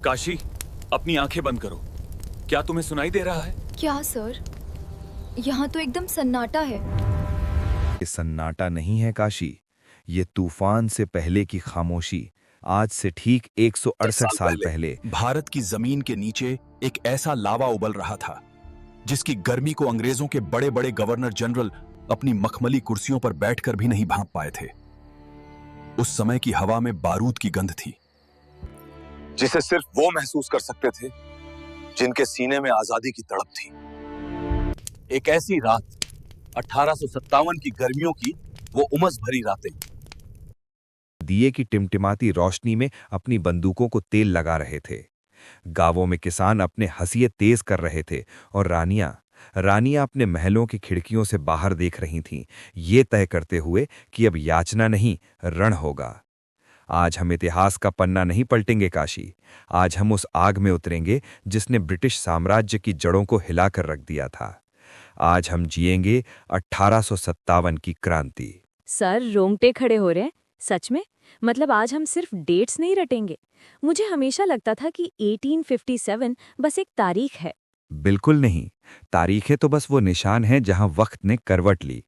काशी, अपनी आंखें बंद करो। क्या तुम्हें सुनाई दे रहा है? क्या सर? यहाँ तो एकदम सन्नाटा है। ये सन्नाटा नहीं है काशी, ये तूफान से पहले की खामोशी। आज से ठीक 168 साल पहले भारत की जमीन के नीचे एक ऐसा लावा उबल रहा था जिसकी गर्मी को अंग्रेजों के बड़े बड़े गवर्नर जनरल अपनी मखमली कुर्सियों पर बैठकर भी नहीं भांप पाए थे। उस समय की हवा में बारूद की गंध थी जिसे सिर्फ वो महसूस कर सकते थे जिनके सीने में आजादी की तड़प थी। एक ऐसी रात, 1857 की गर्मियों की वो उमस भरी रातें। दिए की टिमटिमाती रोशनी में अपनी बंदूकों को तेल लगा रहे थे। गांवों में किसान अपने हंसिये तेज कर रहे थे और रानियां अपने महलों की खिड़कियों से बाहर देख रही थीं, ये तय करते हुए कि अब याचना नहीं, रण होगा। आज हम इतिहास का पन्ना नहीं पलटेंगे काशी, आज हम उस आग में उतरेंगे जिसने ब्रिटिश साम्राज्य की जड़ों को हिलाकर रख दिया था। आज हम जिएंगे 1857 की क्रांति। सर, रोंगटे खड़े हो रहे हैं। सच में? मतलब आज हम सिर्फ डेट्स नहीं रटेंगे। मुझे हमेशा लगता था कि 1857 बस एक तारीख है। बिल्कुल नहीं, तारीखें तो बस वो निशान हैं जहां वक्त ने करवट ली।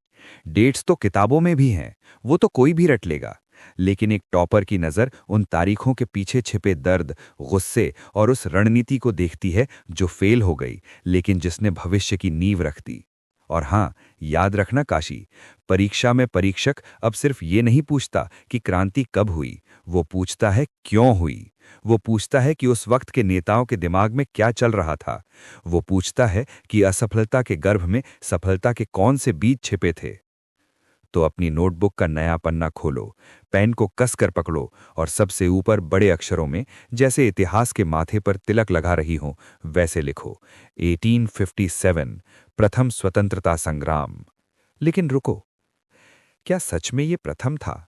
डेट्स तो किताबों में भी हैं, वो तो कोई भी रट लेगा। लेकिन एक टॉपर की नज़र उन तारीखों के पीछे छिपे दर्द, गुस्से और उस रणनीति को देखती है जो फेल हो गई, लेकिन जिसने भविष्य की नींव रख दी। और हाँ, याद रखना काशी, परीक्षा में परीक्षक अब सिर्फ ये नहीं पूछता कि क्रांति कब हुई, वो पूछता है क्यों हुई। वो पूछता है कि उस वक्त के नेताओं के दिमाग में क्या चल रहा था। वो पूछता है कि असफलता के गर्भ में सफलता के कौन से बीज छिपे थे। तो अपनी नोटबुक का नया पन्ना खोलो, पेन को कसकर पकड़ो और सबसे ऊपर बड़े अक्षरों में, जैसे इतिहास के माथे पर तिलक लगा रही हो, वैसे लिखो 1857, प्रथम स्वतंत्रता संग्राम। लेकिन रुको, क्या सच में ये प्रथम था?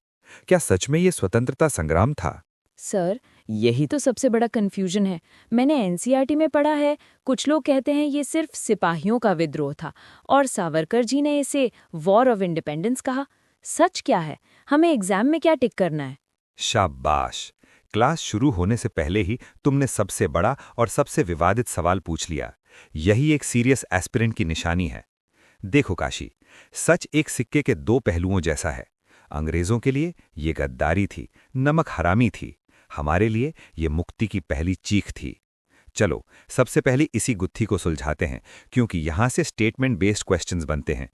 क्या सच में ये स्वतंत्रता संग्राम था? सर, यही तो सबसे बड़ा कंफ्यूजन है। मैंने एनसीईआरटी में पढ़ा है, कुछ लोग कहते हैं ये सिर्फ सिपाहियों का विद्रोह था और सावरकर जी ने इसे वॉर ऑफ इंडिपेंडेंस कहा। सच क्या है? हमें एग्जाम में क्या टिक करना है? शाबाश, क्लास शुरू होने से पहले ही तुमने सबसे बड़ा और सबसे विवादित सवाल पूछ लिया। यही एक सीरियस एस्पिरेंट की निशानी है। देखो काशी, सच एक सिक्के के दो पहलुओं जैसा है। अंग्रेजों के लिए ये गद्दारी थी, नमक हरामी थी। हमारे लिए ये मुक्ति की पहली चीख थी। चलो सबसे पहले इसी गुत्थी को सुलझाते हैं, क्योंकि यहां से स्टेटमेंट बेस्ड क्वेश्चंस बनते हैं।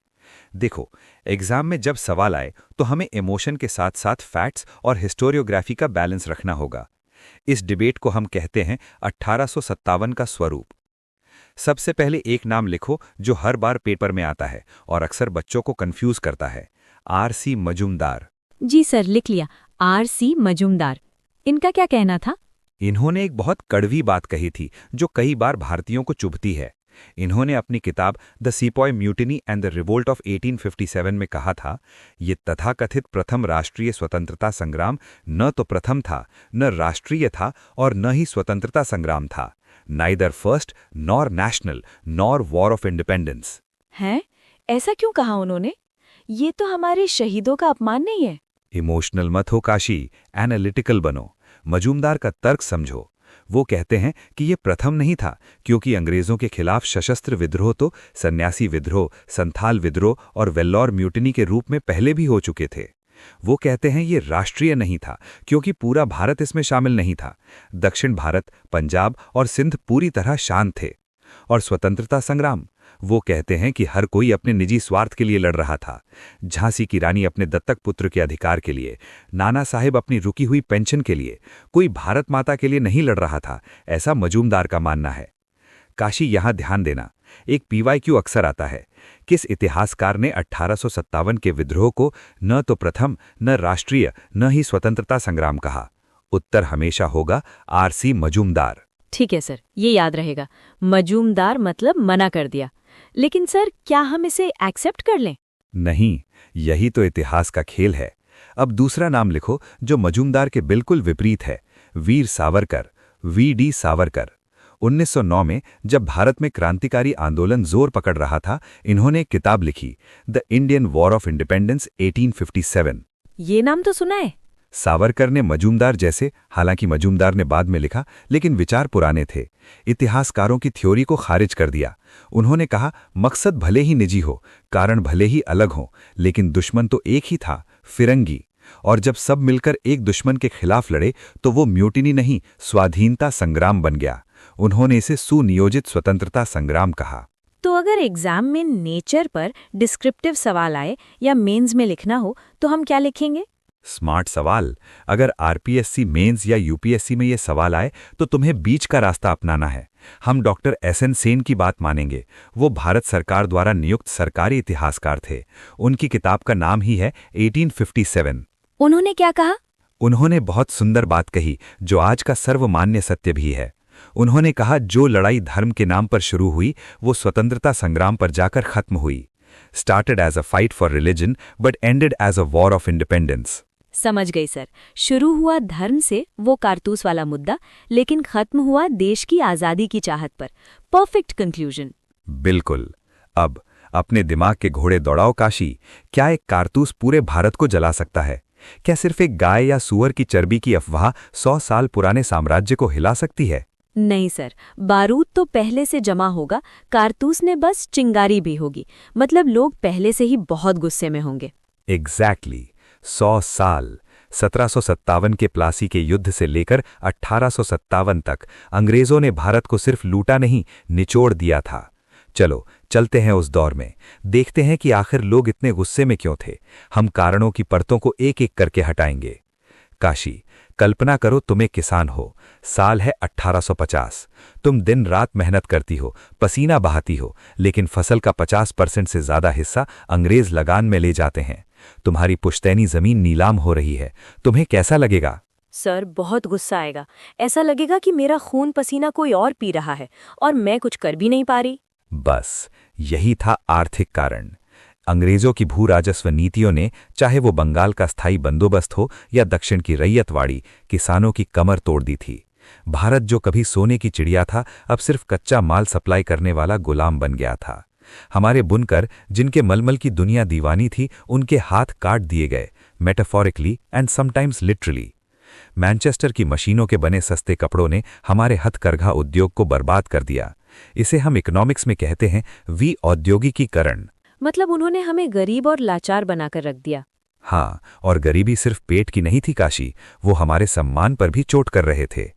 देखो, एग्जाम में जब सवाल आए तो हमें इमोशन के साथ साथ फैक्ट्स और हिस्टोरियोग्राफी का बैलेंस रखना होगा। इस डिबेट को हम कहते हैं 1857 का स्वरूप। सबसे पहले एक नाम लिखो जो हर बार पेपर में आता है और अक्सर बच्चों को कंफ्यूज करता है, आर.सी. मजूमदार। जी सर, लिख लिया, आर.सी. मजूमदार। इनका क्या कहना था? इन्होंने एक बहुत कड़वी बात कही थी जो कई बार भारतीयों को चुभती है। इन्होंने अपनी किताब the sepoy mutiny and the revolt of 1857 में कहा था, ये तथाकथित प्रथम राष्ट्रीय स्वतंत्रता संग्राम न तो प्रथम था, न राष्ट्रीय था और न ही स्वतंत्रता संग्राम था। Neither first nor national nor war of independence. हैं? ऐसा क्यों कहा उन्होंने? ये तो हमारे शहीदों का अपमान नहीं है। इमोशनल मत हो काशी, एनालिटिकल बनो। मजूमदार का तर्क समझो। वो कहते हैं कि ये प्रथम नहीं था, क्योंकि अंग्रेजों के खिलाफ सशस्त्र विद्रोह तो सन्यासी विद्रोह, संथाल विद्रोह और वेल्लोर म्यूटिनी के रूप में पहले भी हो चुके थे। वो कहते हैं ये राष्ट्रीय नहीं था, क्योंकि पूरा भारत इसमें शामिल नहीं था। दक्षिण भारत, पंजाब और सिंध पूरी तरह शांत थे। और स्वतंत्रता संग्राम, वो कहते हैं कि हर कोई अपने निजी स्वार्थ के लिए लड़ रहा था। झांसी की रानी अपने दत्तक पुत्र के अधिकार के लिए, नाना साहेब अपनी रुकी हुई पेंशन के लिए, कोई भारत माता के लिए नहीं लड़ रहा था, ऐसा मजूमदार का मानना है। काशी, यहां ध्यान देना, एक पीवाईक्यू अक्सर आता है, किस इतिहासकार ने 1857 के विद्रोह को न तो प्रथम, न राष्ट्रीय, न ही स्वतंत्रता संग्राम कहा? उत्तर हमेशा होगा आर.सी. मजूमदार। ठीक है सर, ये याद रहेगा। मजूमदार मतलब मना कर दिया। लेकिन सर, क्या हम इसे एक्सेप्ट कर लें? नहीं, यही तो इतिहास का खेल है। अब दूसरा नाम लिखो जो मजूमदार के बिल्कुल विपरीत है, वीर सावरकर, वी.डी. सावरकर। 1909 में जब भारत में क्रांतिकारी आंदोलन जोर पकड़ रहा था, इन्होंने एक किताब लिखी, the Indian war of independence 1857। ये नाम तो सुना है। सावरकर ने मजूमदार जैसे, हालांकि मजूमदार ने बाद में लिखा, लेकिन विचार पुराने थे, इतिहासकारों की थ्योरी को खारिज कर दिया। उन्होंने कहा, मकसद भले ही निजी हो, कारण भले ही अलग हो, लेकिन दुश्मन तो एक ही था, फिरंगी। और जब सब मिलकर एक दुश्मन के खिलाफ लड़े तो वो म्यूटिनी नहीं, स्वाधीनता संग्राम बन गया। उन्होंने इसे सुनियोजित स्वतंत्रता संग्राम कहा। तो अगर एग्जाम में नेचर पर डिस्क्रिप्टिव सवाल आए या मेंस में लिखना हो तो हम क्या लिखेंगे? स्मार्ट सवाल। अगर आरपीएससी मेंस या यूपीएससी में ये सवाल आए तो तुम्हें बीच का रास्ता अपनाना है। हम डॉक्टर एसएन सेन की बात मानेंगे। वो भारत सरकार द्वारा नियुक्त सरकारी इतिहासकार थे। उनकी किताब का नाम ही है 1857। उन्होंने क्या कहा? उन्होंने बहुत सुंदर बात कही, जो आज का सर्वमान्य सत्य भी है। उन्होंने कहा, जो लड़ाई धर्म के नाम पर शुरू हुई वो स्वतंत्रता संग्राम पर जाकर खत्म हुई। Started as a fight for religion but ended as a war of independence. समझ गई सर। शुरू हुआ धर्म से, वो कारतूस वाला मुद्दा, लेकिन खत्म हुआ देश की आजादी की चाहत पर। Perfect conclusion. बिल्कुल। अब अपने दिमाग के घोड़े दौड़ाओ काशी। क्या एक कारतूस पूरे भारत को जला सकता है? क्या सिर्फ एक गाय या सूअर की चर्बी की अफवाह 100 साल पुराने साम्राज्य को हिला सकती है? नहीं सर, बारूद तो पहले से जमा होगा, कारतूस ने बस चिंगारी भी होगी। मतलब लोग पहले से ही बहुत गुस्से में होंगे। एग्जैक्टली 100 साल। 1757 के प्लासी के युद्ध से लेकर 1857 तक अंग्रेजों ने भारत को सिर्फ लूटा नहीं, निचोड़ दिया था। चलो चलते हैं उस दौर में, देखते हैं कि आखिर लोग इतने गुस्से में क्यों थे। हम कारणों की परतों को एक एक करके हटाएंगे। काशी, कल्पना करो तुम एक किसान हो। साल है 1850। तुम दिन रात मेहनत करती हो, पसीना बहाती हो, लेकिन फसल का 50% से ज्यादा हिस्सा अंग्रेज लगान में ले जाते हैं। तुम्हारी पुश्तैनी जमीन नीलाम हो रही है। तुम्हें कैसा लगेगा? सर, बहुत गुस्सा आएगा। ऐसा लगेगा कि मेरा खून पसीना कोई और पी रहा है और मैं कुछ कर भी नहीं पा रही। बस यही था आर्थिक कारण। अंग्रेजों की भू राजस्व नीतियों ने, चाहे वो बंगाल का स्थायी बंदोबस्त हो या दक्षिण की रैयतवाड़ी, किसानों की कमर तोड़ दी थी। भारत जो कभी सोने की चिड़िया था, अब सिर्फ कच्चा माल सप्लाई करने वाला गुलाम बन गया था। हमारे बुनकर, जिनके मलमल की दुनिया दीवानी थी, उनके हाथ काट दिए गए, metaphorically and sometimes literally. Manchester की मशीनों के बने सस्ते कपड़ों ने हमारे हथकरघा उद्योग को बर्बाद कर दिया। इसे हम इकोनॉमिक्स में कहते हैं औद्योगिकीकरण। मतलब उन्होंने हमें गरीब और लाचार बनाकर रख दिया। हाँ, और गरीबी सिर्फ पेट की नहीं थी काशी, वो हमारे सम्मान पर भी चोट कर रहे थे।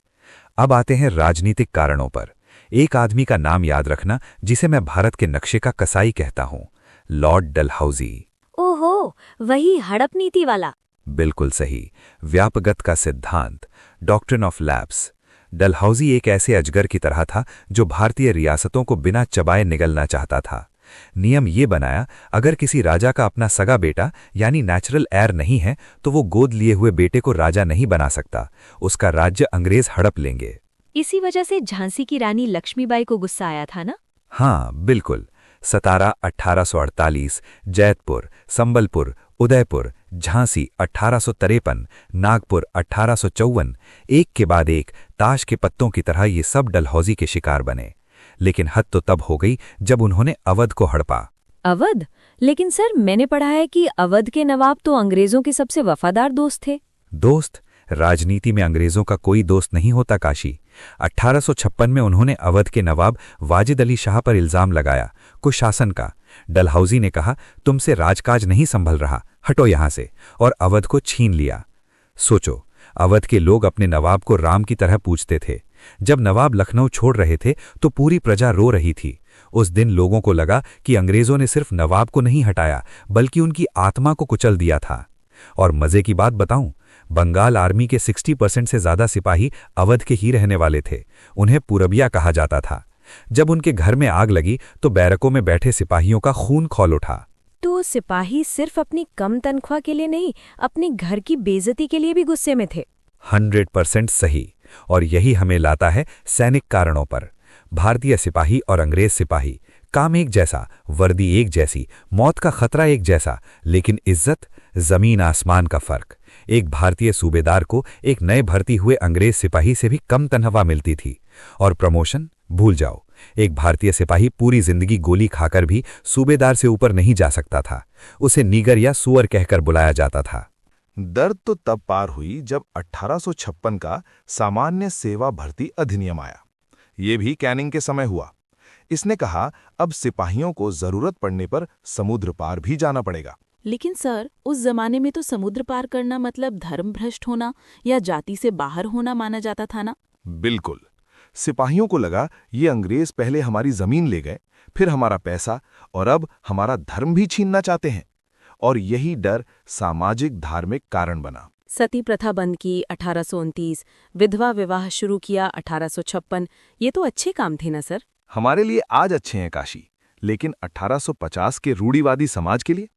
अब आते हैं राजनीतिक कारणों पर। एक आदमी का नाम याद रखना जिसे मैं भारत के नक्शे का कसाई कहता हूं, लॉर्ड डलहौजी। ओहो, वही हड़प नीति वाला। बिल्कुल सही। व्यापगत का सिद्धांत, डॉक्ट्रिन ऑफ लैप्स। डलहौजी एक ऐसे अजगर की तरह था जो भारतीय रियासतों को बिना चबाए निगलना चाहता था। नियम ये बनाया, अगर किसी राजा का अपना सगा बेटा यानी नेचुरल एयर नहीं है तो वो गोद लिए हुए बेटे को राजा नहीं बना सकता। उसका राज्य अंग्रेज हड़प लेंगे। इसी वजह से झांसी की रानी लक्ष्मीबाई को गुस्सा आया था ना? हाँ बिल्कुल। सतारा 1848, जैतपुर, संबलपुर, उदयपुर, झांसी 1853, नागपुर 1854, एक के बाद एक ताश के पत्तों की तरह ये सब डलहौजी के शिकार बने। लेकिन हद तो तब हो गई जब उन्होंने अवध को हड़पा। अवध? लेकिन सर, मैंने पढ़ा है कि अवध के नवाब तो अंग्रेजों के सबसे वफादार दोस्त थे। दोस्त? राजनीति में अंग्रेजों का कोई दोस्त नहीं होता काशी। 1856 में उन्होंने अवध के नवाब वाजिद अली शाह पर इल्जाम लगाया, कुशासन का। डलहौजी ने कहा, तुमसे राजकाज नहीं संभल रहा, हटो यहां से, और अवध को छीन लिया। सोचो, अवध के लोग अपने नवाब को राम की तरह पूजते थे। जब नवाब लखनऊ छोड़ रहे थे तो पूरी प्रजा रो रही थी। उस दिन लोगों को लगा कि अंग्रेजों ने सिर्फ नवाब को नहीं हटाया बल्कि उनकी आत्मा को कुचल दिया था। और मजे की बात बताऊं, बंगाल आर्मी के 60% से ज्यादा सिपाही अवध के ही रहने वाले थे। उन्हें पूरबिया कहा जाता था। जब उनके घर में आग लगी तो बैरकों में बैठे सिपाहियों का खून खौल उठा। तो सिपाही सिर्फ अपनी कम तनख्वाह के लिए नहीं, अपने घर की बेइज्जती के लिए भी गुस्से में थे। 100% सही। और यही हमें लाता है सैनिक कारणों पर। भारतीय सिपाही और अंग्रेज सिपाही, काम एक जैसा, वर्दी एक जैसी, मौत का खतरा एक जैसा, लेकिन इज्जत जमीन आसमान का फर्क। एक भारतीय सूबेदार को एक नए भर्ती हुए अंग्रेज सिपाही से भी कम तनख्वाह मिलती थी। और प्रमोशन भूल जाओ। एक भारतीय सिपाही पूरी जिंदगी गोली खाकर भी सूबेदार से ऊपर नहीं जा सकता था। उसे नीगर या सुअर कहकर बुलाया जाता था। दर्द तो तब पार हुई जब 1856 का सामान्य सेवा भर्ती अधिनियम आया। ये भी कैनिंग के समय हुआ। इसने कहा अब सिपाहियों को जरूरत पड़ने पर समुद्र पार भी जाना पड़ेगा। लेकिन सर, उस जमाने में तो समुद्र पार करना मतलब धर्म भ्रष्ट होना या जाति से बाहर होना माना जाता था ना? बिल्कुल। सिपाहियों को लगा ये अंग्रेज पहले हमारी जमीन ले गए, फिर हमारा पैसा और अब हमारा धर्म भी छीनना चाहते हैं। और यही डर सामाजिक धार्मिक कारण बना। सती प्रथा बंद की 1829, विधवा विवाह शुरू किया 1856। ये तो अच्छे काम थे ना सर? हमारे लिए आज अच्छे हैं काशी, लेकिन 1850 के रूढ़िवादी समाज के लिए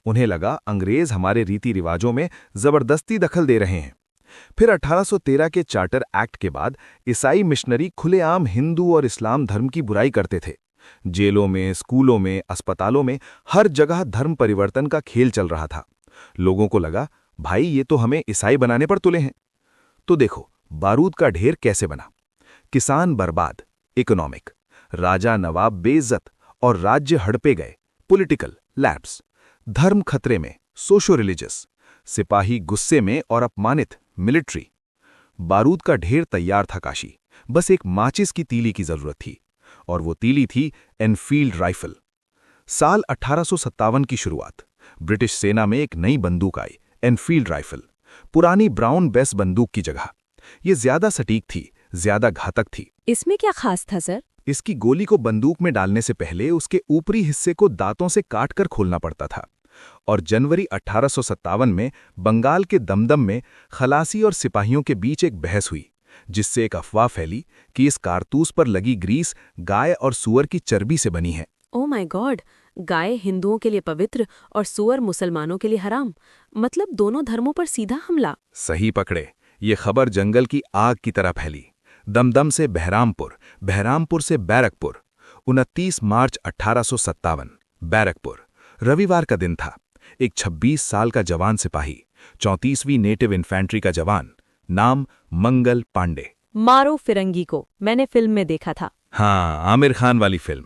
उन्हें लगा अंग्रेज हमारे रीति रिवाजों में जबरदस्ती दखल दे रहे हैं। फिर 1813 के चार्टर एक्ट के बाद ईसाई मिशनरी खुलेआम हिंदू और इस्लाम धर्म की बुराई करते थे। जेलों में, स्कूलों में, अस्पतालों में हर जगह धर्म परिवर्तन का खेल चल रहा था। लोगों को लगा भाई ये तो हमें ईसाई बनाने पर तुले हैं। तो देखो बारूद का ढेर कैसे बना। किसान बर्बाद, इकोनॉमिक, राजा नवाब बेइज्जत और राज्य हड़पे गए, पॉलिटिकल लैप्स, धर्म खतरे में, सोशो रिलीजियस, सिपाही गुस्से में और अपमानित, मिलिट्री। बारूद का ढेर तैयार था काशी, बस एक माचिस की तीली की जरूरत थी, और वो तीली थी एनफील्ड राइफल। साल 1857 की शुरुआत। ब्रिटिश सेना में एक नई बंदूक आई, एनफील्ड राइफल, पुरानी ब्राउन बेस बंदूक की जगह। ये ज्यादा सटीक थी, ज्यादा घातक थी। इसमें क्या खास था सर? इसकी गोली को बंदूक में डालने से पहले उसके ऊपरी हिस्से को दांतों से काटकर खोलना पड़ता था। और जनवरी 1857 में बंगाल के दमदम में खलासी और सिपाहियों के बीच एक बहस हुई, जिससे एक अफवाह फैली कि इस कारतूस पर लगी ग्रीस गाय और सूअर की चर्बी से बनी है। Oh my God! गाय हिंदुओं के लिए पवित्र और सूअर मुसलमानों के लिए हराम। मतलब दोनों धर्मों पर सीधा हमला। सही पकड़े। ये खबर जंगल की आग की तरह फैली। दमदम से बहरामपुर, बहरामपुर से बैरकपुर। 29 मार्च 1857, बैरकपुर। रविवार का दिन था। एक 26 साल का जवान सिपाही, 34वीं नेटिव इन्फेंट्री का जवान, नाम मंगल पांडे। मारो फिरंगी को मैंने फिल्म में देखा था। हाँ, आमिर खान वाली फिल्म।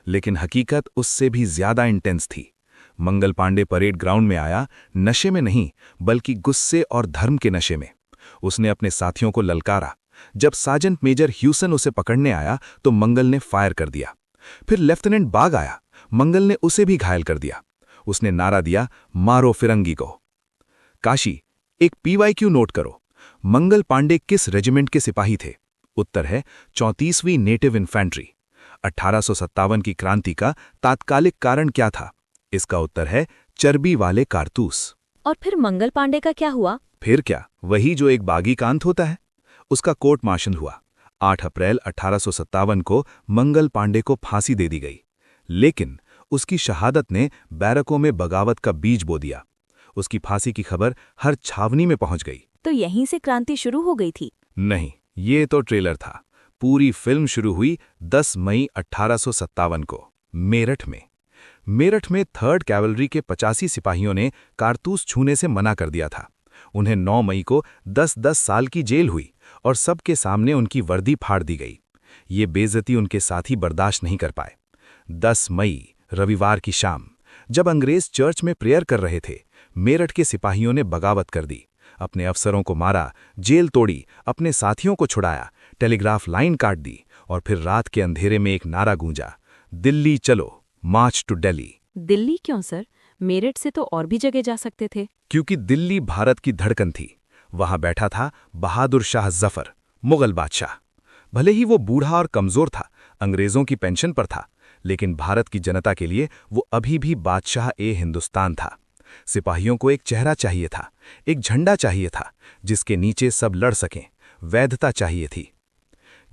लेकिन हकीकत उससे भी ज्यादा इंटेंस थी। मंगल पांडे परेड ग्राउंड में आया, नशे में नहीं बल्कि गुस्से और धर्म के नशे में। उसने अपने साथियों को ललकारा। जब सार्जेंट मेजर ह्यूसन उसे पकड़ने आया तो मंगल ने फायर कर दिया। फिर लेफ्टिनेंट बाग आया, मंगल ने उसे भी घायल कर दिया। उसने नारा दिया, मारो फिरंगी को। काशी, एक PYQ नोट करो। मंगल पांडे किस रेजिमेंट के सिपाही थे? उत्तर है 34वीं नेटिव इन्फेंट्री। 1857 की क्रांति का तात्कालिक कारण क्या था? इसका उत्तर है चर्बी वाले कारतूस। और फिर मंगल पांडे का क्या हुआ? फिर क्या, वही जो एक बागी का अंत होता है। उसका कोर्ट मार्शल हुआ। 8 अप्रैल 1857 को मंगल पांडे को फांसी दे दी गई। लेकिन उसकी शहादत ने बैरकों में बगावत का बीज बो दिया। उसकी फांसी की खबर हर छावनी में पहुंच गई। तो यहीं से क्रांति शुरू हो गई थी? नहीं, ये तो ट्रेलर था। पूरी फिल्म शुरू हुई 10 मई 1857 को मेरठ में। मेरठ में 3rd कैवलरी के 85 सिपाहियों ने कारतूस छूने से मना कर दिया था। उन्हें 9 मई को 10-10 साल की जेल हुई और सबके सामने उनकी वर्दी फाड़ दी गई। ये बेइज्जती उनके साथी बर्दाश्त नहीं कर पाए। 10 मई रविवार की शाम, जब अंग्रेज चर्च में प्रेयर कर रहे थे, मेरठ के सिपाहियों ने बगावत कर दी। अपने अफसरों को मारा, जेल तोड़ी, अपने साथियों को छुड़ाया, टेलीग्राफ लाइन काट दी और फिर रात के अंधेरे में एक नारा गूंजा, दिल्ली चलो, मार्च टू दिल्ली। दिल्ली क्यों सर? मेरठ से तो और भी जगह जा सकते थे। क्योंकि दिल्ली भारत की धड़कन थी। वहां बैठा था बहादुर शाह जफर, मुगल बादशाह। भले ही वो बूढ़ा और कमजोर था, अंग्रेजों की पेंशन पर था, लेकिन भारत की जनता के लिए वो अभी भी बादशाह हिंदुस्तान था। सिपाहियों को एक चेहरा चाहिए था, एक झंडा चाहिए था जिसके नीचे सब लड़ सकें, वैधता चाहिए थी।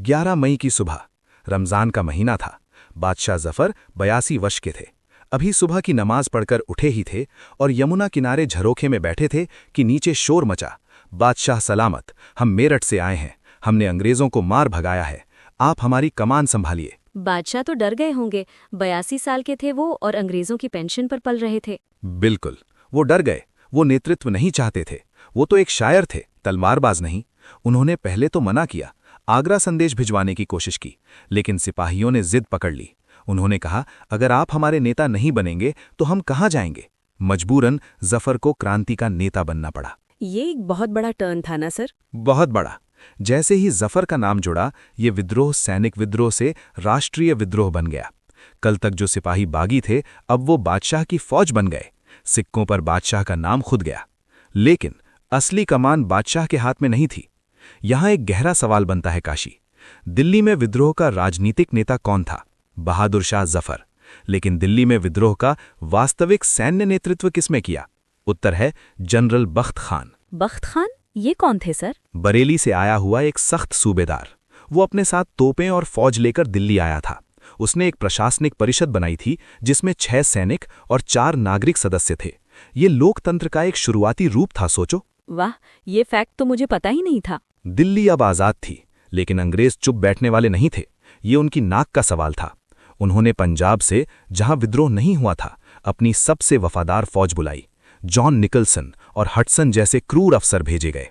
11 मई की सुबह, रमजान का महीना था। बादशाह जफर 82 वर्ष के थे। अभी सुबह की नमाज पढ़कर उठे ही थे और यमुना किनारे झरोखे में बैठे थे कि नीचे शोर मचा, बादशाह सलामत, हम मेरठ से आए हैं, हमने अंग्रेजों को मार भगाया है, आप हमारी कमान संभालिए। बादशाह तो डर गए होंगे, 82 साल के थे वो और अंग्रेजों की पेंशन पर पल रहे थे। बिल्कुल, वो डर गए। वो नेतृत्व नहीं चाहते थे। वो तो एक शायर थे, तलवारबाज नहीं। उन्होंने पहले तो मना किया, आगरा संदेश भिजवाने की कोशिश की, लेकिन सिपाहियों ने जिद पकड़ ली। उन्होंने कहा, अगर आप हमारे नेता नहीं बनेंगे तो हम कहाँ जाएंगे? मजबूरन जफर को क्रांति का नेता बनना पड़ा। ये एक बहुत बड़ा टर्न था ना सर? बहुत बड़ा। जैसे ही जफर का नाम जुड़ा, ये विद्रोह सैनिक विद्रोह से राष्ट्रीय विद्रोह बन गया। कल तक जो सिपाही बागी थे, अब वो बादशाह की फौज बन गए। सिक्कों पर बादशाह का नाम खुद गया। लेकिन असली कमान बादशाह के हाथ में नहीं थी। यहां एक गहरा सवाल बनता है काशी। दिल्ली में विद्रोह का राजनीतिक नेता कौन था? बहादुर शाह जफर। लेकिन दिल्ली में विद्रोह का वास्तविक सैन्य नेतृत्व किसमें किया? उत्तर है जनरल बख्त खान। बख्त खान? ये कौन थे सर? बरेली से आया हुआ एक सख्त सूबेदार। वो अपने साथ तोपें और फौज लेकर दिल्ली आया था। उसने एक प्रशासनिक परिषद बनाई थी जिसमें 6 सैनिक और 4 नागरिक सदस्य थे। ये लोकतंत्र का एक शुरुआती रूप था, सोचो। वाह, ये फैक्ट तो मुझे पता ही नहीं था। दिल्ली अब आज़ाद थी, लेकिन अंग्रेज चुप बैठने वाले नहीं थे। ये उनकी नाक का सवाल था। उन्होंने पंजाब से, जहां विद्रोह नहीं हुआ था, अपनी सबसे वफादार फौज बुलाई। जॉन निकलसन और हडसन जैसे क्रूर अफसर भेजे गए।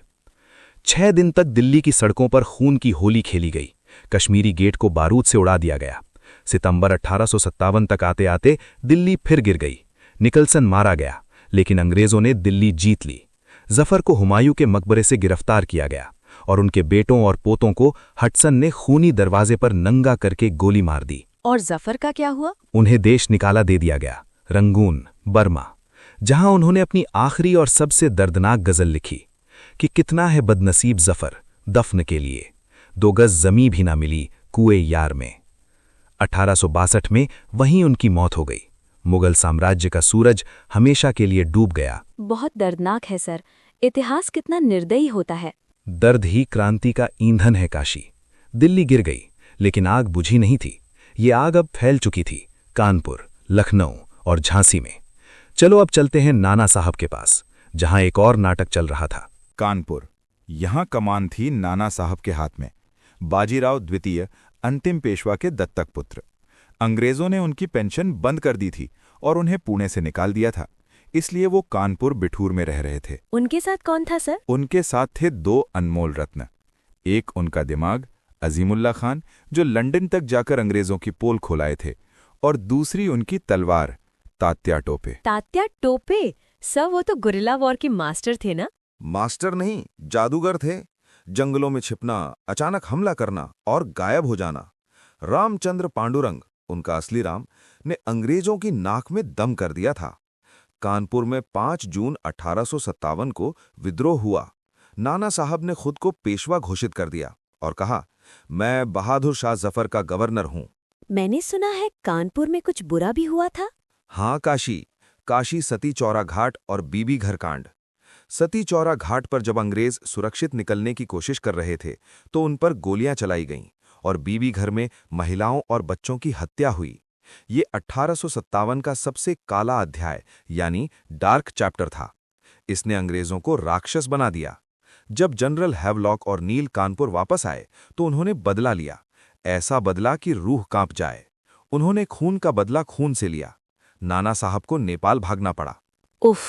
6 दिन तक दिल्ली की सड़कों पर खून की होली खेली गई। कश्मीरी गेट को बारूद से उड़ा दिया गया। सितंबर 1857 तक आते आते दिल्ली फिर गिर गई। निकलसन मारा गया, लेकिन अंग्रेजों ने दिल्ली जीत ली। जफर को हुमायूं के मकबरे से गिरफ्तार किया गया और उनके बेटों और पोतों को हडसन ने खूनी दरवाजे पर नंगा करके गोली मार दी। और जफर का क्या हुआ? उन्हें देश निकाला दे दिया गया, रंगून, बर्मा, जहां उन्होंने अपनी आखिरी और सबसे दर्दनाक गजल लिखी कि कितना है बदनसीब जफर दफन के लिए, 2 गज जमी भी ना मिली कुएं यार में। 1862 में वहीं उनकी मौत हो गई। मुगल साम्राज्य का सूरज हमेशा के लिए डूब गया। बहुत दर्दनाक है सर। इतिहास कितना निर्दयी होता है। दर्द ही क्रांति का ईंधन है काशी। दिल्ली गिर गई, लेकिन आग बुझी नहीं थी। ये आग अब फैल चुकी थी कानपुर, लखनऊ और झांसी में। चलो अब चलते हैं नाना साहब के पास, जहां एक और नाटक चल रहा था। कानपुर। यहां कमान थी नाना साहब के हाथ में। बाजीराव द्वितीय अंतिम पेशवा के दत्तक पुत्र। अंग्रेजों ने उनकी पेंशन बंद कर दी थी और उन्हें पुणे से निकाल दिया था। इसलिए वो कानपुर बिठूर में रह रहे थे। उनके साथ कौन था सर? उनके साथ थे 2 अनमोल रत्न। एक उनका दिमाग अजीमुल्ला खान, जो लंदन तक जाकर अंग्रेजों की पोल खोलाए थे, और दूसरी उनकी तलवार तात्या टोपे। तात्या टोपे? सर, वो तो गुरिल्ला वॉर के मास्टर थे ना? मास्टर नहीं, जादूगर थे। जंगलों में छिपना, अचानक हमला करना और गायब हो जाना। रामचंद्र पांडुरंग, उनका असली राम, ने अंग्रेजों की नाक में दम कर दिया था। कानपुर में 5 जून 1857 को विद्रोह हुआ। नाना साहब ने खुद को पेशवा घोषित कर दिया और कहा, मैं बहादुर शाह जफर का गवर्नर हूं। मैंने सुना है कानपुर में कुछ बुरा भी हुआ था। हाँ, काशी सती चौरा घाट और बीबी घर कांड। सती चौरा घाट पर जब अंग्रेज सुरक्षित निकलने की कोशिश कर रहे थे तो उन पर गोलियां चलाई गईं और बीबी घर में महिलाओं और बच्चों की हत्या हुई। ये 1857 का सबसे काला अध्याय यानी डार्क चैप्टर था। इसने अंग्रेजों को राक्षस बना दिया। जब जनरल हैवलॉक और नील कानपुर वापस आए तो उन्होंने बदला लिया, ऐसा बदला कि रूह कांप जाए। उन्होंने खून का बदला खून से लिया। नाना साहब को नेपाल भागना पड़ा। उफ,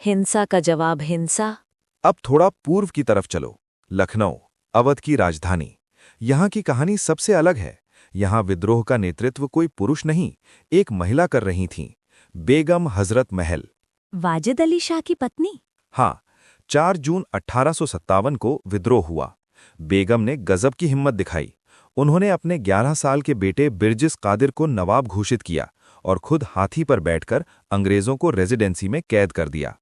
हिंसा का जवाब हिंसा। अब थोड़ा पूर्व की तरफ चलो। लखनऊ, अवध की राजधानी। यहाँ की कहानी सबसे अलग है। यहाँ विद्रोह का नेतृत्व कोई पुरुष नहीं, एक महिला कर रही थीं, बेगम हजरत महल। वाजिद अली शाह की पत्नी? हाँ, 4 जून 1857 को विद्रोह हुआ। बेगम ने गजब की हिम्मत दिखाई। उन्होंने अपने 11 साल के बेटे बिरजिस कादिर को नवाब घोषित किया और खुद हाथी पर बैठकर अंग्रेजों को रेजिडेंसी में कैद कर दिया।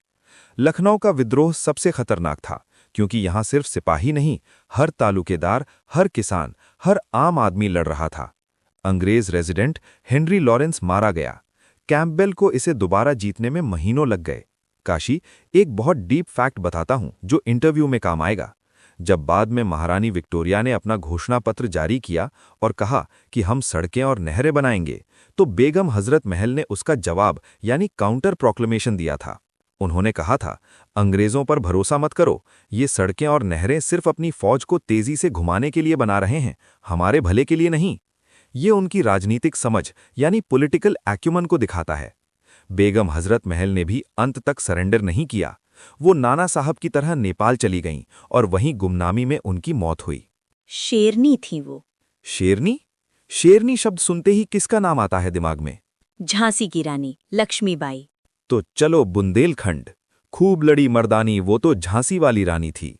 लखनऊ का विद्रोह सबसे खतरनाक था, क्योंकि यहां सिर्फ सिपाही नहीं, हर तालुकेदार, हर किसान, हर आम आदमी लड़ रहा था। अंग्रेज रेजिडेंट हेनरी लॉरेंस मारा गया। कैंपबेल को इसे दोबारा जीतने में महीनों लग गए। काशी, एक बहुत डीप फैक्ट बताता हूं जो इंटरव्यू में काम आएगा। जब बाद में महारानी विक्टोरिया ने अपना घोषणा पत्र जारी किया और कहा कि हम सड़कें और नहरें बनाएंगे, तो बेगम हजरत महल ने उसका जवाब यानी काउंटर प्रोक्लेमेशन दिया था। उन्होंने कहा था, अंग्रेजों पर भरोसा मत करो, ये सड़कें और नहरें सिर्फ अपनी फौज को तेजी से घुमाने के लिए बना रहे हैं, हमारे भले के लिए नहीं। ये उनकी राजनीतिक समझ यानी पॉलिटिकल एक्यूमन को दिखाता है। बेगम हजरत महल ने भी अंत तक सरेंडर नहीं किया। वो नाना साहब की तरह नेपाल चली गईं और वहीं गुमनामी में उनकी मौत हुई। शेरनी थी वो। शेरनी? शेरनी शब्द सुनते ही किसका नाम आता है दिमाग में? झांसी की रानी लक्ष्मीबाई। तो चलो बुंदेलखंड, खूब लड़ी मर्दानी वो तो झांसी वाली रानी थी।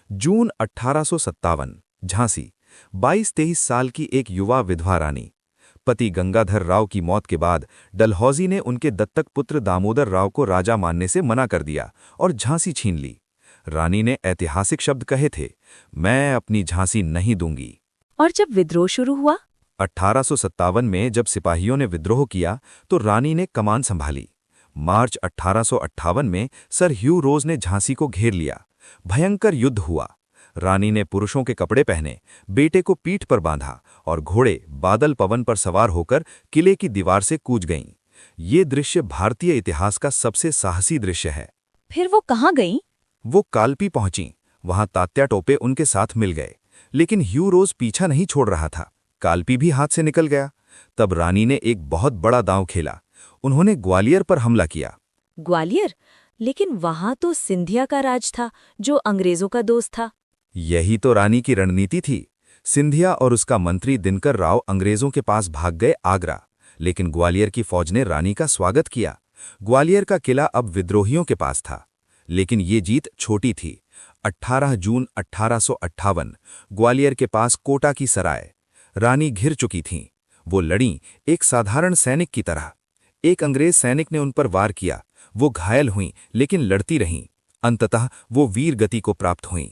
जून 1857, झांसी। 22-23 साल की एक युवा विधवा रानी। पति गंगाधर राव की मौत के बाद डलहौजी ने उनके दत्तक पुत्र दामोदर राव को राजा मानने से मना कर दिया और झांसी छीन ली। रानी ने ऐतिहासिक शब्द कहे थे, मैं अपनी झांसी नहीं दूंगी। और जब विद्रोह शुरू हुआ? 1857 में जब सिपाहियों ने विद्रोह किया तो रानी ने कमान संभाली। मार्च 1858 में सर ह्यू रोज ने झांसी को घेर लिया। भयंकर युद्ध हुआ। रानी ने पुरुषों के कपड़े पहने, बेटे को पीठ पर बांधा और घोड़े बादल पवन पर सवार होकर किले की दीवार से कूच गईं। ये दृश्य भारतीय इतिहास का सबसे साहसी दृश्य है। फिर वो कहाँ गईं? वो कालपी पहुंची। वहां तात्या टोपे उनके साथ मिल गए, लेकिन ह्यू रोज पीछा नहीं छोड़ रहा था। कालपी भी हाथ से निकल गया। तब रानी ने एक बहुत बड़ा दांव खेला। उन्होंने ग्वालियर पर हमला किया। ग्वालियर? लेकिन वहां तो सिंधिया का राज था, जो अंग्रेजों का दोस्त था। यही तो रानी की रणनीति थी। सिंधिया और उसका मंत्री दिनकर राव अंग्रेजों के पास भाग गए आगरा, लेकिन ग्वालियर की फौज ने रानी का स्वागत किया। ग्वालियर का किला अब विद्रोहियों के पास था, लेकिन ये जीत छोटी थी। 18 जून 1858, ग्वालियर के पास कोटा की सराय। रानी घिर चुकी थीं। वो लड़ीं एक साधारण सैनिक की तरह। एक अंग्रेज सैनिक ने उन पर वार किया। वो घायल हुईं, लेकिन लड़ती रहीं। अंततः वो वीर गति को प्राप्त हुईं।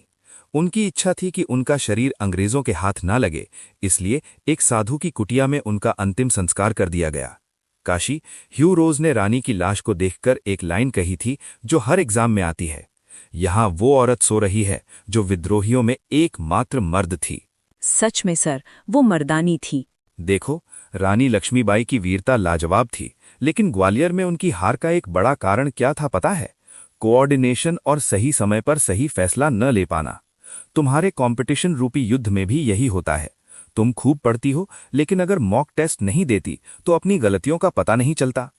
उनकी इच्छा थी कि उनका शरीर अंग्रेजों के हाथ ना लगे, इसलिए एक साधु की कुटिया में उनका अंतिम संस्कार कर दिया गया। काशी, ह्यू रोज ने रानी की लाश को देखकर एक लाइन कही थी जो हर एग्जाम में आती है, यहाँ वो औरत सो रही है जो विद्रोहियों में एकमात्र मर्द थी। सच में सर, वो मर्दानी थी। देखो, रानी लक्ष्मीबाई की वीरता लाजवाब थी, लेकिन ग्वालियर में उनकी हार का एक बड़ा कारण क्या था पता है? कोऑर्डिनेशन और सही समय पर सही फैसला न ले पाना। तुम्हारे कंपटीशन रूपी युद्ध में भी यही होता है। तुम खूब पढ़ती हो, लेकिन अगर मॉक टेस्ट नहीं देती तो अपनी गलतियों का पता नहीं चलता।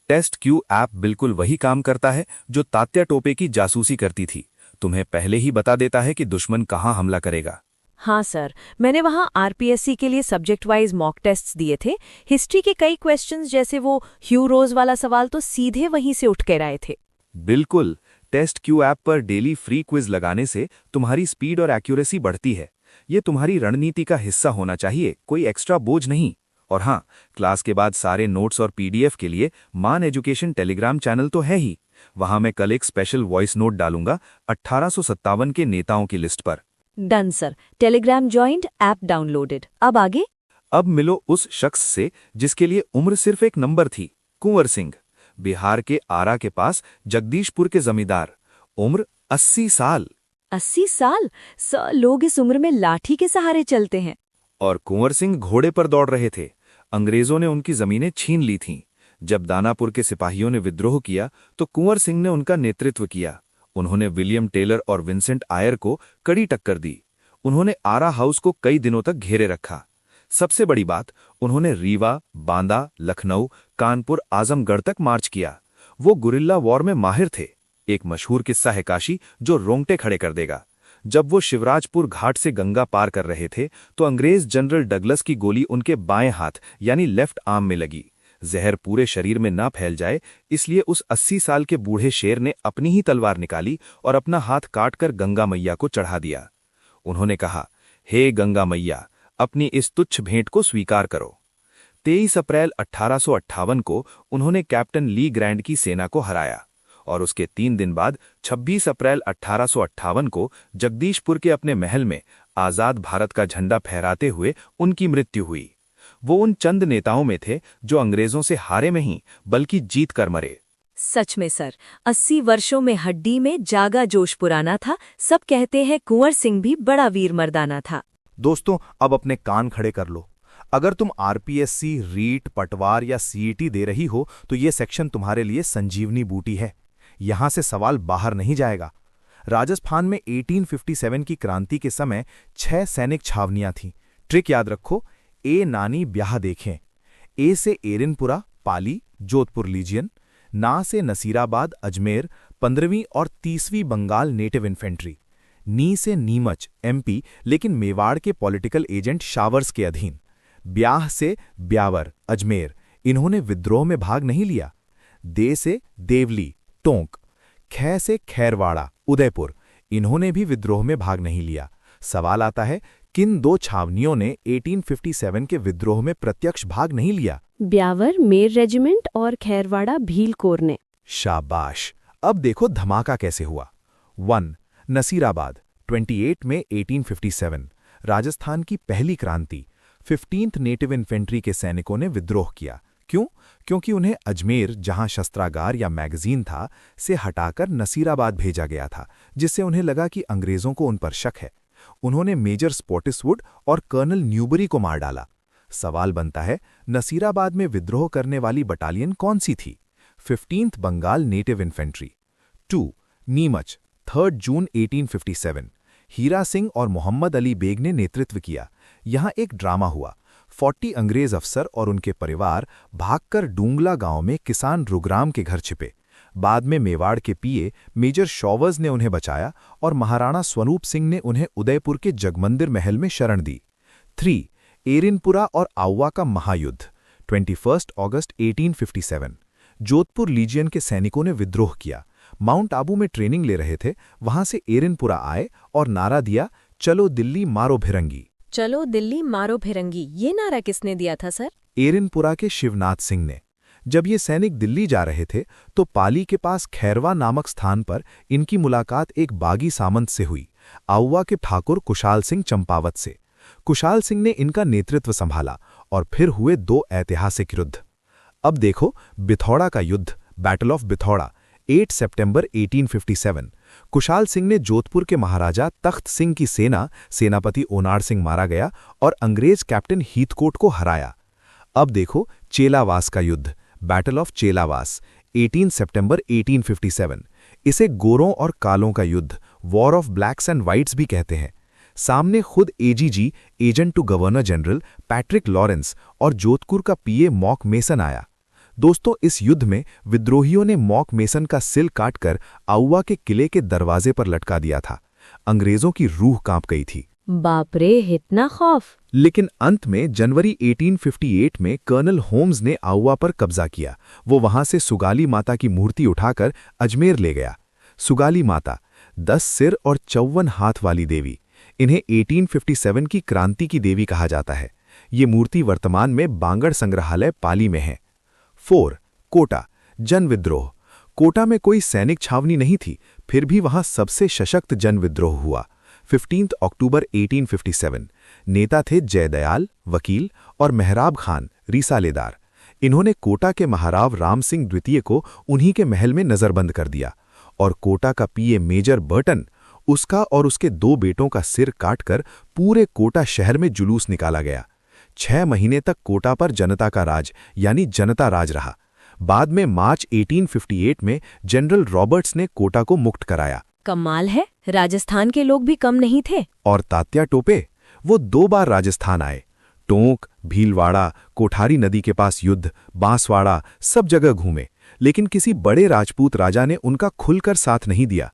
टेस्ट क्यू ऐप बिल्कुल वही काम करता है जो तात्या टोपे की जासूसी करती थी। तुम्हें पहले ही बता देता है कि दुश्मन कहाँ हमला करेगा। हाँ सर, मैंने वहाँ आरपीएससी के लिए सब्जेक्ट वाइज मॉक टेस्ट्स दिए थे। हिस्ट्री के कई क्वेश्चंस, जैसे वो ह्यू रोज वाला सवाल, तो सीधे वहीं से उठ कर आए थे। बिल्कुल। टेस्ट क्यू ऐप पर डेली फ्री क्विज लगाने से तुम्हारी स्पीड और एक्यूरेसी बढ़ती है। ये तुम्हारी रणनीति का हिस्सा होना चाहिए, कोई एक्स्ट्रा बोझ नहीं। और हाँ, क्लास के बाद सारे नोट्स और पीडीएफ के लिए मान एजुकेशन टेलीग्राम चैनल तो है ही। वहां मैं कल एक स्पेशल वॉइस नोट डालूंगा 1857 के नेताओं की लिस्ट पर। Done sir, Telegram joint, app downloaded. अब आगे? अब मिलो उस शख्स से जिसके लिए उम्र सिर्फ एक नंबर थी, कुंवर सिंह। बिहार के आरा के पास जगदीशपुर के जमींदार। उम्र 80 साल। 80 साल? सर, लोग इस उम्र में लाठी के सहारे चलते हैं। और कुंवर सिंह घोड़े पर दौड़ रहे थे। अंग्रेजों ने उनकी जमीनें छीन ली थीं। जब दानापुर के सिपाहियों ने विद्रोह किया तो कुंवर सिंह ने उनका नेतृत्व किया। उन्होंने विलियम टेलर और विंसेंट आयर को कड़ी टक्कर दी। उन्होंने आरा हाउस को कई दिनों तक घेरे रखा। सबसे बड़ी बात, उन्होंने रीवा, बांदा, लखनऊ, कानपुर, आजमगढ़ तक मार्च किया। वो गुरिल्ला वॉर में माहिर थे। एक मशहूर किस्सा है काशी, जो रोंगटे खड़े कर देगा। जब वो शिवराजपुर घाट से गंगा पार कर रहे थे तो अंग्रेज जनरल डगलस की गोली उनके बाएं हाथ यानी लेफ्ट आर्म में लगी। जहर पूरे शरीर में ना फैल जाए, इसलिए उस 80 साल के बूढ़े शेर ने अपनी ही तलवार निकाली और अपना हाथ काटकर गंगा मैया को चढ़ा दिया। उन्होंने कहा, हे गंगा मैया, अपनी इस तुच्छ भेंट को स्वीकार करो। 23 अप्रैल 1858 को उन्होंने कैप्टन ली ग्रैंड की सेना को हराया और उसके 3 दिन बाद 26 अप्रैल 1858 को जगदीशपुर के अपने महल में आजाद भारत का झंडा फहराते हुए उनकी मृत्यु हुई। वो उन चंद नेताओं में थे जो अंग्रेजों से हारे में ही बल्कि जीत कर मरे। सच में सर, 80 वर्षों में हड्डी में जागा जोश पुराना था। सब कहते हैं कुंवर सिंह भी बड़ा वीर मर्दाना था। दोस्तों, अब अपने कान खड़े कर लो। अगर तुम आरपीएससी, रीट, पटवार या सीईटी दे रही हो तो ये सेक्शन तुम्हारे लिए संजीवनी बूटी है। यहां से सवाल बाहर नहीं जाएगा। राजस्थान में 1857 की क्रांति के समय 6 सैनिक छावनियां थीं। ट्रिक याद रखो, ए नानी ब्याह देखें। ए से एरिनपुरा, पाली, जोधपुर लीजियन। ना से नसीराबाद, अजमेर, 15वीं और 30वीं बंगाल नेटिव इन्फेंट्री। नी से नीमच, एमपी, लेकिन मेवाड़ के पॉलिटिकल एजेंट शावर्स के अधीन। ब्याह से ब्यावर, अजमेर, इन्होंने विद्रोह में भाग नहीं लिया। दे से देवली, टोंक। ख से खैरवाड़ा, उदयपुर, इन्होंने भी विद्रोह में भाग नहीं लिया। सवाल आता है, किन दो छावनियों ने 1857 के विद्रोह में प्रत्यक्ष भाग नहीं लिया? ब्यावर मेर रेजिमेंट और खैरवाड़ा भील कोर ने। शाबाश। अब देखो धमाका कैसे हुआ। 1. नसीराबाद, 28 में 1857, राजस्थान की पहली क्रांति। 15th नेटिव इन्फेंट्री के सैनिकों ने विद्रोह किया। क्यों? क्योंकि उन्हें अजमेर, जहां शस्त्रागार या मैगजीन था, से हटाकर नसीराबाद भेजा गया था, जिससे उन्हें लगा कि अंग्रेजों को उन पर शक है। उन्होंने मेजर स्पॉटिसवुड और कर्नल न्यूबरी को मार डाला। सवाल बनता है, नसीराबाद में विद्रोह करने वाली बटालियन कौन सी थी? 15th Bengal native infantry. 2. Neemuch, 3 जून 1857, हीरा सिंह और मोहम्मद अली बेग ने नेतृत्व किया। यहां एक ड्रामा हुआ। 40 अंग्रेज अफसर और उनके परिवार भागकर डूंगला गांव में किसान रुगराम के घर छिपे। बाद में मेवाड़ के पीए मेजर शॉवर्स ने उन्हें बचाया और महाराणा स्वरूप सिंह ने उन्हें उदयपुर के जगमंदिर महल में शरण दी। 3. एरिनपुरा और आउवा का महायुद्ध, 21 अगस्त 1857, जोधपुर लीजियन के सैनिकों ने विद्रोह किया। माउंट आबू में ट्रेनिंग ले रहे थे, वहां से एरिनपुरा आए और नारा दिया, चलो दिल्ली मारो भिरंगी। चलो दिल्ली मारो भिरंगी, ये नारा किसने दिया था सर? एरिनपुरा के शिवनाथ सिंह ने। जब ये सैनिक दिल्ली जा रहे थे तो पाली के पास खैरवा नामक स्थान पर इनकी मुलाकात एक बागी सामंत से हुई, आउवा के ठाकुर कुशाल सिंह चंपावत से। कुशाल सिंह ने इनका नेतृत्व संभाला और फिर हुए दो ऐतिहासिक युद्ध। अब देखो, बिथौड़ा का युद्ध, बैटल ऑफ बिथौड़ा, 8 सितंबर 1857। कुशाल सिंह ने जोधपुर के महाराजा तख्त सिंह की सेनापति ओनार सिंह मारा गया और अंग्रेज कैप्टन हीथकोट को हराया। अब देखो, चेलावास का युद्ध, बैटल ऑफ चेलावास, 18 सितंबर 1857। इसे गोरों और कालों का युद्ध, war of blacks and whites भी कहते हैं। सामने खुद AGG, agent to governor general Patrick Lawrence, और जोधपुर का पीए मॉक मेसन आया। दोस्तों, इस युद्ध में विद्रोहियों ने मॉक मेसन का सिल काटकर आउवा के किले के दरवाजे पर लटका दिया था। अंग्रेजों की रूह कांप गई थी। बाप रे, इतना खौफ! लेकिन अंत में जनवरी 1858 में कर्नल होम्स ने आउवा पर कब्जा किया। वो वहां से सुगाली माता की मूर्ति उठाकर अजमेर ले गया। सुगाली माता 10 सिर और 54 हाथ वाली देवी। इन्हें 1857 की क्रांति की देवी कहा जाता है। ये मूर्ति वर्तमान में बांगड़ संग्रहालय पाली में है। 4. कोटा, जन विद्रोह। कोटा में कोई सैनिक छावनी नहीं थी, फिर भी वहां सबसे सशक्त जन विद्रोह हुआ। 15 अक्टूबर 1857। नेता थे जयदयाल, वकील, और मेहराब खान, रिसालेदार। इन्होंने कोटा के महाराव राम सिंह द्वितीय को उन्हीं के महल में नजरबंद कर दिया और कोटा का पीए मेजर बर्टन, उसका और उसके 2 बेटों का सिर काटकर पूरे कोटा शहर में जुलूस निकाला गया। 6 महीने तक कोटा पर जनता का राज यानी जनता राज रहा। बाद में मार्च 1858 में जनरल रॉबर्ट्स ने कोटा को मुक्त कराया। कमाल है, राजस्थान के लोग भी कम नहीं थे। और तात्या टोपे, वो 2 बार राजस्थान आए। टोंक, भीलवाड़ा, कोठारी नदी के पास युद्ध, बांसवाड़ा, सब जगह घूमे, लेकिन किसी बड़े राजपूत राजा ने उनका खुलकर साथ नहीं दिया।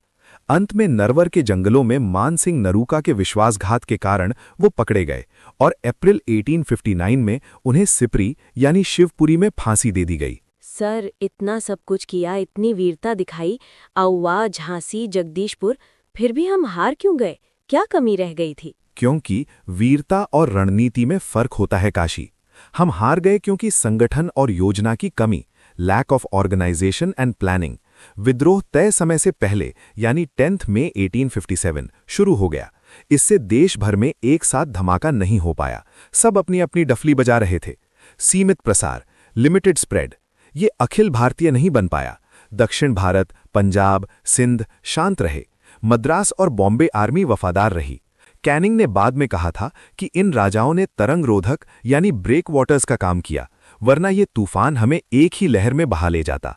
अंत में नरवर के जंगलों में मान सिंह नरूका के विश्वासघात के कारण वो पकड़े गए और अप्रैल 1859 में उन्हें सिपरी यानी शिवपुरी में फांसी दे दी गई। सर, इतना सब कुछ किया, इतनी वीरता दिखाई, आउवा, झांसी, जगदीशपुर, फिर भी हम हार क्यों गए? क्या कमी रह गई थी? क्योंकि वीरता और रणनीति में फर्क होता है काशी। हम हार गए क्योंकि संगठन और योजना की कमी, lack of organisation and planning. विद्रोह तय समय से पहले यानी 10 मई 1857 शुरू हो गया। इससे देश भर में एक साथ धमाका नहीं हो पाया। सब अपनी अपनी डफली बजा रहे थे। सीमित प्रसार, लिमिटेड स्प्रेड, ये अखिल भारतीय नहीं बन पाया। दक्षिण भारत, पंजाब, सिंध शांत रहे। मद्रास और बॉम्बे आर्मी वफादार रही। कैनिंग ने बाद में कहा था कि इन राजाओं ने तरंग रोधक यानी ब्रेक वाटर्स का काम किया, वरना ये तूफान हमें एक ही लहर में बहा ले जाता।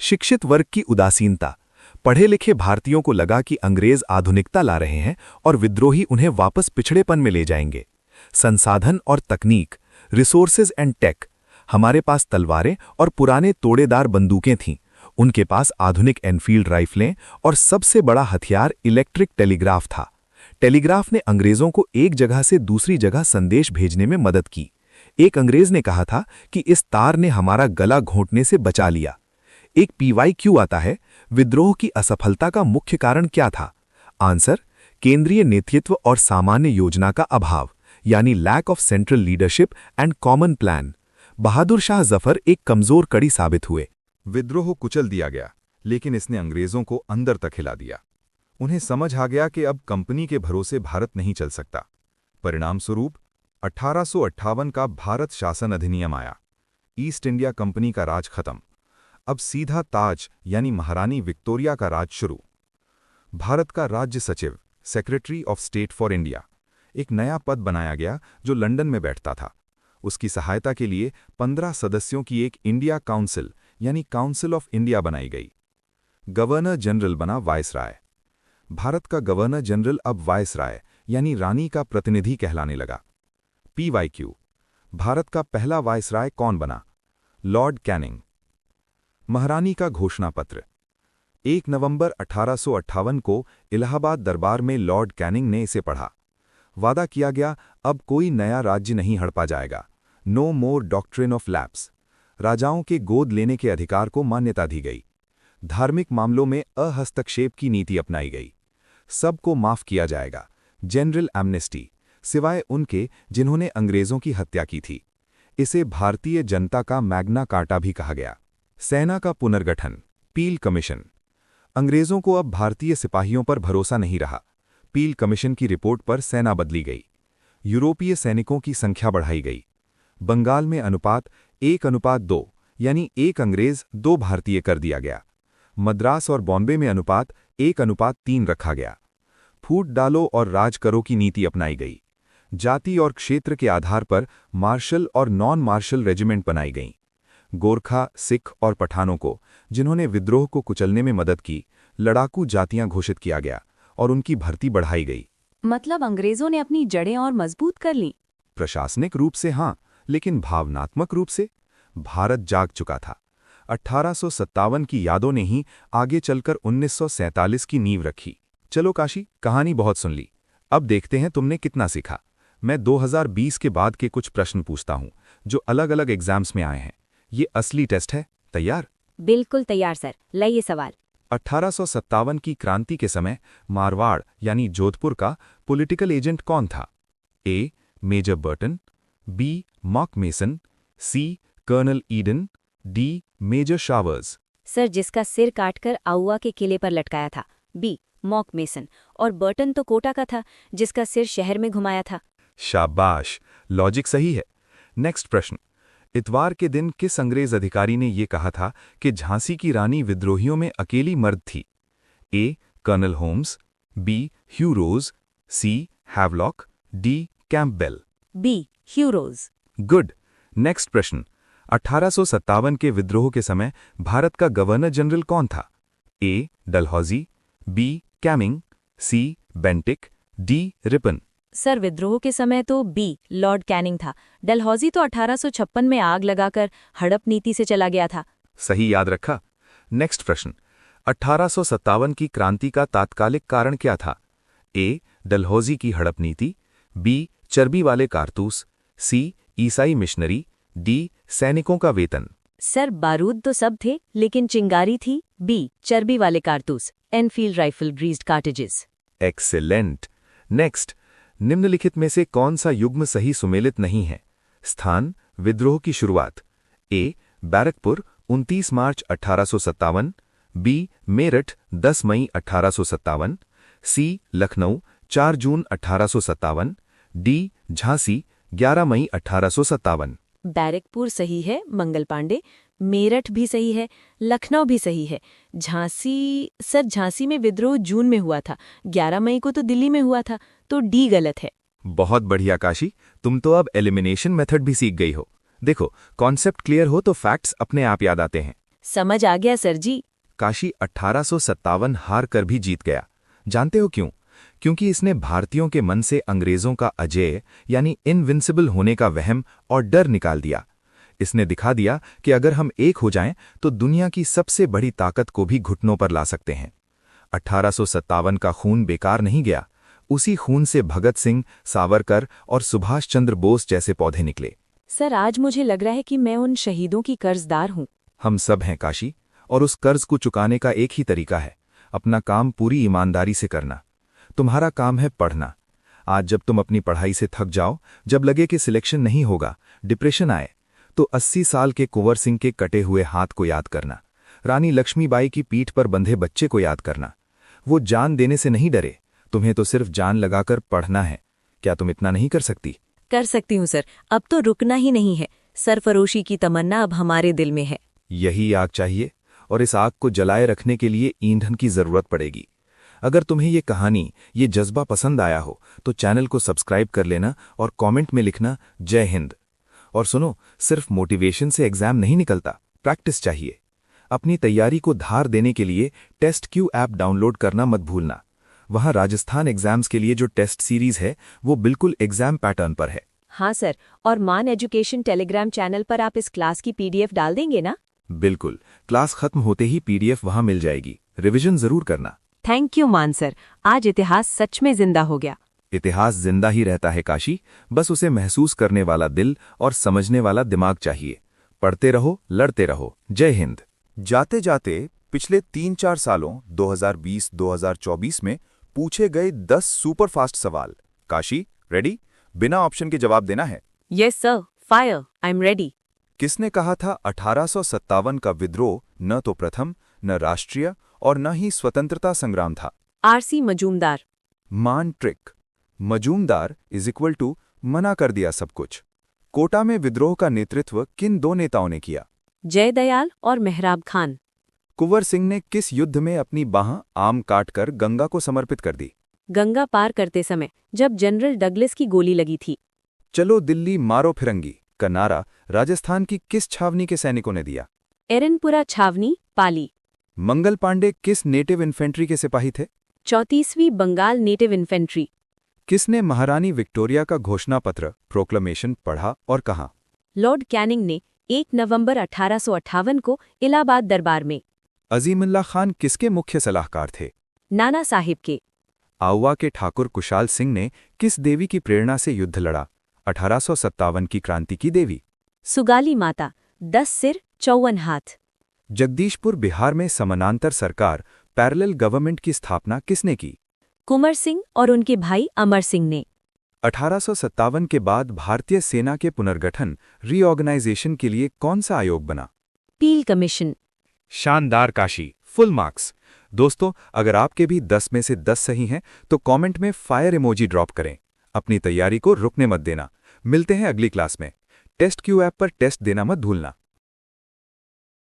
शिक्षित वर्ग की उदासीनता, पढ़े लिखे भारतीयों को लगा कि अंग्रेज आधुनिकता ला रहे हैं और विद्रोही उन्हें वापस पिछड़ेपन में ले जाएंगे। संसाधन और तकनीक, रिसोर्सेज एंड टेक, हमारे पास तलवारें और पुराने तोड़ेदार बंदूकें थीं, उनके पास आधुनिक एनफील्ड राइफलें और सबसे बड़ा हथियार इलेक्ट्रिक टेलीग्राफ था। टेलीग्राफ ने अंग्रेजों को एक जगह से दूसरी जगह संदेश भेजने में मदद की। एक अंग्रेज ने कहा था कि इस तार ने हमारा गला घोंटने से बचा लिया। एक PYQ आता है, विद्रोह की असफलता का मुख्य कारण क्या था? आंसर, केंद्रीय नेतृत्व और सामान्य योजना का अभाव, यानी lack of central leadership and common plan. Bahadur Shah Zafar एक कमजोर कड़ी साबित हुए। विद्रोह कुचल दिया गया, लेकिन इसने अंग्रेजों को अंदर तक हिला दिया। उन्हें समझ आ गया कि अब कंपनी के भरोसे भारत नहीं चल सकता। परिणाम स्वरूप 1858 का भारत शासन अधिनियम आया। ईस्ट इंडिया कंपनी का राज खत्म। अब सीधा ताज यानी महारानी विक्टोरिया का राज शुरू। भारत का राज्य सचिव, secretary of state for India, एक नया पद बनाया गया जो लंदन में बैठता था। उसकी सहायता के लिए 15 सदस्यों की एक इंडिया काउंसिल यानी काउंसिल ऑफ इंडिया बनाई गई। गवर्नर जनरल बना वायसराय। भारत का गवर्नर जनरल अब वायसराय यानी रानी का प्रतिनिधि कहलाने लगा। PYQ, भारत का पहला वायसराय कौन बना? Lord Canning. महारानी का घोषणा पत्र। 1 नवंबर 1858 को इलाहाबाद दरबार में लॉर्ड कैनिंग ने इसे पढ़ा। वादा किया गया, अब कोई नया राज्य नहीं हड़पा जाएगा। No more doctrine of lapse. राजाओं के गोद लेने के अधिकार को मान्यता दी गई। धार्मिक मामलों में अहस्तक्षेप की नीति अपनाई गई। सबको माफ किया जाएगा। जनरल एमनेस्टी, सिवाय उनके जिन्होंने अंग्रेजों की हत्या की थी। इसे भारतीय जनता का मैग्ना कार्टा भी कहा गया। सेना का पुनर्गठन, पील कमीशन। अंग्रेजों को अब भारतीय सिपाहियों पर भरोसा नहीं रहा। पील कमीशन की रिपोर्ट पर सेना बदली गई। यूरोपीय सैनिकों की संख्या बढ़ाई गई। बंगाल में अनुपात 1:2 यानी 1 अंग्रेज 2 भारतीय कर दिया गया। मद्रास और बॉम्बे में अनुपात 1:3 रखा गया। फूट डालो और राज करो की नीति अपनाई गई। जाति और क्षेत्र के आधार पर मार्शल और नॉन मार्शल रेजिमेंट बनाई गईं। गोरखा, सिख और पठानों को, जिन्होंने विद्रोह को कुचलने में मदद की, लड़ाकू जातियां घोषित किया गया और उनकी भर्ती बढ़ाई गई। मतलब अंग्रेजों ने अपनी जड़ें और मजबूत कर लीं। प्रशासनिक रूप से हाँ, लेकिन भावनात्मक रूप से भारत जाग चुका था। 1857 की यादों ने ही आगे चलकर 1947 की नींव रखी। चलो काशी, कहानी बहुत सुन ली, अब देखते हैं तुमने कितना सीखा। मैं 2020 के बाद के कुछ प्रश्न पूछता हूं जो अलग अलग एग्जाम्स में आए हैं। ये असली टेस्ट है, तैयार? बिल्कुल तैयार सर, लाइए सवाल। 1857 की क्रांति के समय मारवाड़ यानी जोधपुर का पॉलिटिकल एजेंट कौन था? A. Major Burton, B. Monck Mason, C. Colonel Eden, D. Major Showers. Sir, जिसका सिर काटकर आउवा के किले पर लटकाया था, बी. Monck Mason. और बर्टन तो कोटा का था, जिसका सिर शहर में घुमाया था। शाबाश, लॉजिक सही है। नेक्स्ट प्रश्न। इतवार के दिन किस अंग्रेज अधिकारी ने यह कहा था कि झांसी की रानी विद्रोहियों में अकेली मर्द थी? A. Colonel Holmes, B. Hugh Rose, C. Havelock, D. Campbell. B. Hugh Rose. Good. Next प्रश्न। 1857 के विद्रोह के समय भारत का गवर्नर जनरल कौन था? A. Dalhousie, B. Canning, C. Bentinck, D. Ripon. Sir, विद्रोह के समय तो बी. लॉर्ड कैनिंग था। डलहौजी तो 1856 में आग लगाकर हड़प नीति से चला गया था। सही याद रखा। नेक्स्ट प्रश्न। 1857 की क्रांति का तात्कालिक कारण क्या था? ए. डलहौजी की हड़प नीति, बी. चर्बी वाले कारतूस, सी. ईसाई मिशनरी, डी. सैनिकों का वेतन। सर, बारूद तो सब थे, लेकिन चिंगारी थी। बी. चर्बी वाले कारतूस, एनफील्ड राइफल ग्रीज्ड कार्टेजेस। एक्सेलेंट। नेक्स्ट। निम्नलिखित में से कौन सा युग्म सही सुमेलित नहीं है? स्थान, विद्रोह की शुरुआत। ए. बैरकपुर 29 मार्च 1857, बी. मेरठ 10 मई 1857, सी. लखनऊ 4 जून 1857, डी. झांसी 11 मई 1857। बैरकपुर सही है, मंगल पांडे। मेरठ भी सही है, लखनऊ भी सही है। झांसी, सर झांसी में विद्रोह जून में हुआ था, 11 मई को तो दिल्ली में हुआ था, तो डी गलत है। बहुत बढ़िया काशी, तुम तो अब एलिमिनेशन मेथड भी सीख गई हो। देखो, कॉन्सेप्ट क्लियर हो तो फैक्ट्स अपने आप याद आते हैं। समझ आ गया सर जी। काशी 1857 हार कर भी जीत गया। जानते हो क्यों? क्योंकि इसने भारतीयों के मन से अंग्रेजों का अजेय यानी इनविंसिबल होने का वहम और डर निकाल दिया। इसने दिखा दिया कि अगर हम एक हो जाएं तो दुनिया की सबसे बड़ी ताकत को भी घुटनों पर ला सकते हैं। 1857 का खून बेकार नहीं गया। उसी खून से भगत सिंह, सावरकर और सुभाष चंद्र बोस जैसे पौधे निकले। सर, आज मुझे लग रहा है कि मैं उन शहीदों की कर्जदार हूँ। हम सब हैं काशी, और उस कर्ज को चुकाने का एक ही तरीका है, अपना काम पूरी ईमानदारी से करना। तुम्हारा काम है पढ़ना। आज जब तुम अपनी पढ़ाई से थक जाओ, जब लगे कि सिलेक्शन नहीं होगा, डिप्रेशन आए, तो 80 साल के कुंवर सिंह के कटे हुए हाथ को याद करना, रानी लक्ष्मीबाई की पीठ पर बंधे बच्चे को याद करना। वो जान देने से नहीं डरे, तुम्हें तो सिर्फ जान लगाकर पढ़ना है। क्या तुम इतना नहीं कर सकती? कर सकती हूँ सर, अब तो रुकना ही नहीं है। सरफरोशी की तमन्ना अब हमारे दिल में है। यही आग चाहिए, और इस आग को जलाए रखने के लिए ईंधन की जरूरत पड़ेगी। अगर तुम्हें ये कहानी, ये जज्बा पसंद आया हो तो चैनल को सब्सक्राइब कर लेना और कमेंट में लिखना जय हिंद। और सुनो, सिर्फ मोटिवेशन से एग्जाम नहीं निकलता, प्रैक्टिस चाहिए। अपनी तैयारी को धार देने के लिए टेस्ट क्यू ऐप डाउनलोड करना मत भूलना। वहाँ राजस्थान एग्जाम्स के लिए जो टेस्ट सीरीज है वो बिल्कुल एग्जाम पैटर्न पर है। हाँ सर, और मान एजुकेशन टेलीग्राम चैनल पर आप इस क्लास की PDF डाल देंगे ना? बिल्कुल, क्लास खत्म होते ही PDF वहाँ मिल जाएगी। रिवीजन जरूर करना। थैंक यू मान सर, आज इतिहास सच में जिंदा हो गया। इतिहास जिंदा ही रहता है काशी, बस उसे महसूस करने वाला दिल और समझने वाला दिमाग चाहिए। पढ़ते रहो, लड़ते रहो। जय हिंद। जाते जाते पिछले 3-4 सालों 2020-2024 में पूछे गए 10 सुपरफास्ट सवाल। काशी, रेडी? बिना ऑप्शन के जवाब देना है। Yes sir, fire, I am ready. किसने कहा था 1857 का विद्रोह न तो प्रथम, न राष्ट्रीय और न ही स्वतंत्रता संग्राम था? RC मजूमदार। मान trick. Majumdar is equal to मना कर दिया सब कुछ। कोटा में विद्रोह का नेतृत्व किन 2 नेताओं ने किया? जयदयाल और मेहराब खान। कुंवर सिंह ने किस युद्ध में अपनी बाह आम काटकर गंगा को समर्पित कर दी? गंगा पार करते समय, जब जनरल डगलस की गोली लगी थी। चलो दिल्ली मारो फिरंगी का नारा राजस्थान की किस छावनी के सैनिकों ने दिया? एरनपुरा छावनी, पाली। मंगल पांडे किस नेटिव इन्फेंट्री के सिपाही थे? 34वीं बंगाल नेटिव इन्फेंट्री। किसने महारानी विक्टोरिया का घोषणा पत्र प्रोक्लेमेशन पढ़ा और कहा? लॉर्ड कैनिंग ने 1 नवंबर 1858 को इलाहाबाद दरबार में। अजीमुल्लाह खान किसके मुख्य सलाहकार थे? नाना साहिब के। आउवा के ठाकुर कुशाल सिंह ने किस देवी की प्रेरणा से युद्ध लड़ा? 1857 की क्रांति की देवी। सुगाली माता, 10 सिर 54 हाथ। जगदीशपुर बिहार में समानांतर सरकार पैरेलल गवर्नमेंट की स्थापना किसने की? कुंवर सिंह और उनके भाई अमर सिंह ने। 1857 के बाद भारतीय सेना के पुनर्गठन रीऑर्गेनाइजेशन के लिए कौन सा आयोग बना? पील कमीशन। शानदार काशी, फुल मार्क्स। दोस्तों, अगर आपके भी 10 में से 10 सही हैं तो कमेंट में फायर इमोजी ड्रॉप करें। अपनी तैयारी को रुकने मत देना। मिलते हैं अगली क्लास में। टेस्ट क्यू ऐप पर टेस्ट देना मत भूलना।